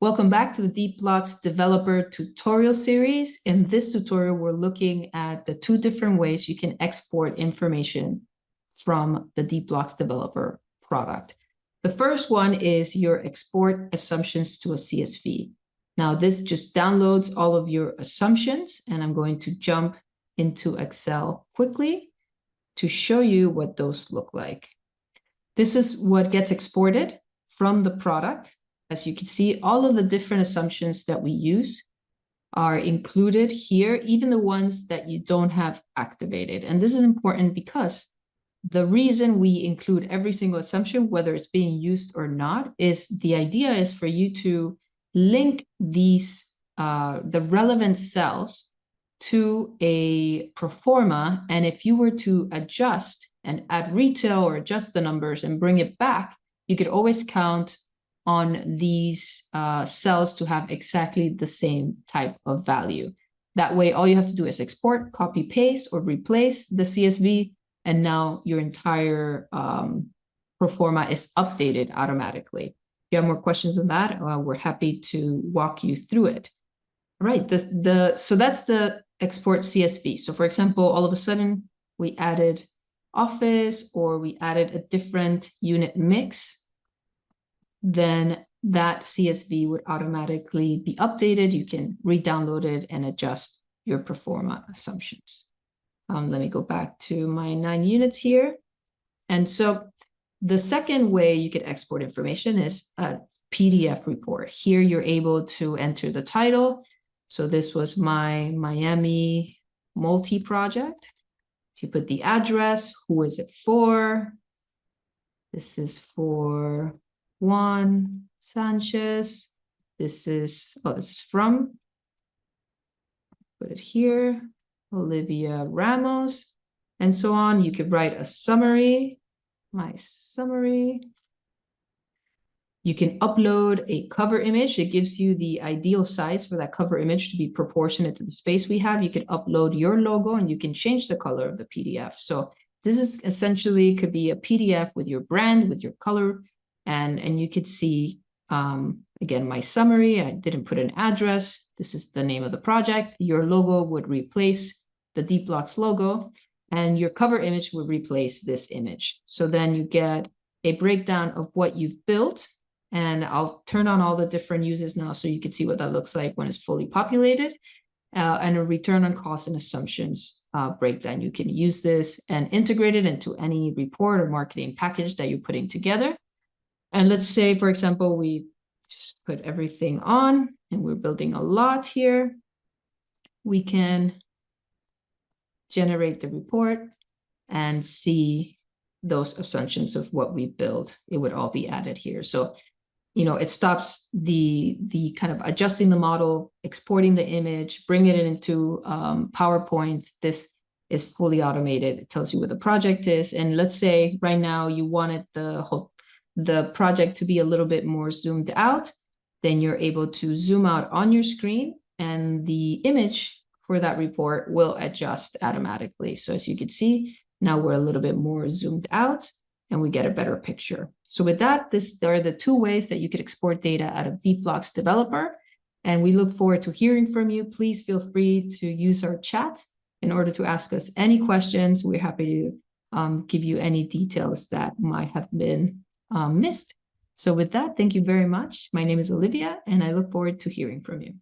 Welcome back to the Deepblocks Developer tutorial series. In this tutorial, we're looking at the two different ways you can export information from the Deepblocks Developer product. The first one is your export assumptions to a CSV. Now, this just downloads all of your assumptions, and I'm going to jump into Excel quickly to show you what those look like. This is what gets exported from the product. As you can see, all of the different assumptions that we use are included here, even the ones that you don't have activated. And this is important because the reason we include every single assumption, whether it's being used or not, is the idea is for you to link these, the relevant cells to a proforma. And if you were to adjust and add retail or adjust the numbers and bring it back, you could always count on these cells to have exactly the same type of value. That way, all you have to do is export, copy, paste, or replace the CSV, and now your entire proforma is updated automatically. If you have more questions on that, we're happy to walk you through it. All right, so that's the export CSV. So for example, all of a sudden, we added office or we added a different unit mix, then that CSV would automatically be updated. You can re-download it and adjust your proforma assumptions. Let me go back to my 9 units here. And so the second way you could export information is a PDF report. Here you're able to enter the title. So this was my Miami multi-project. If you put the address, who is it for? This is for Juan Sanchez. This is from, put it here, Olivia Ramos, and so on. You could write a summary, my summary. You can upload a cover image. It gives you the ideal size for that cover image to be proportionate to the space we have. You can upload your logo and you can change the color of the PDF. So this is essentially could be a PDF with your brand, with your color, and you could see, again, my summary. I didn't put an address. This is the name of the project. Your logo would replace the Deepblocks logo, and your cover image would replace this image. So then you get a breakdown of what you've built, and I'll turn on all the different uses now so you can see what that looks like when it's fully populated, and a return on cost and assumptions breakdown. You can use this and integrate it into any report or marketing package that you're putting together. And let's say, for example, we just put everything on and we're building a lot here. We can generate the report and see those assumptions of what we built. It would all be added here. So, you know, it stops the kind of adjusting the model, exporting the image, bringing it into PowerPoint. This is fully automated. It tells you what the project is. And let's say right now you wanted the project to be a little bit more zoomed out, then you're able to zoom out on your screen and the image for that report will adjust automatically. So as you can see, now we're a little bit more zoomed out and we get a better picture. So with that, there are the two ways that you could export data out of Deepblocks Developer. And we look forward to hearing from you. Please feel free to use our chat in order to ask us any questions. We're happy to give you any details that might have been missed. So with that, thank you very much. My name is Olivia, and I look forward to hearing from you.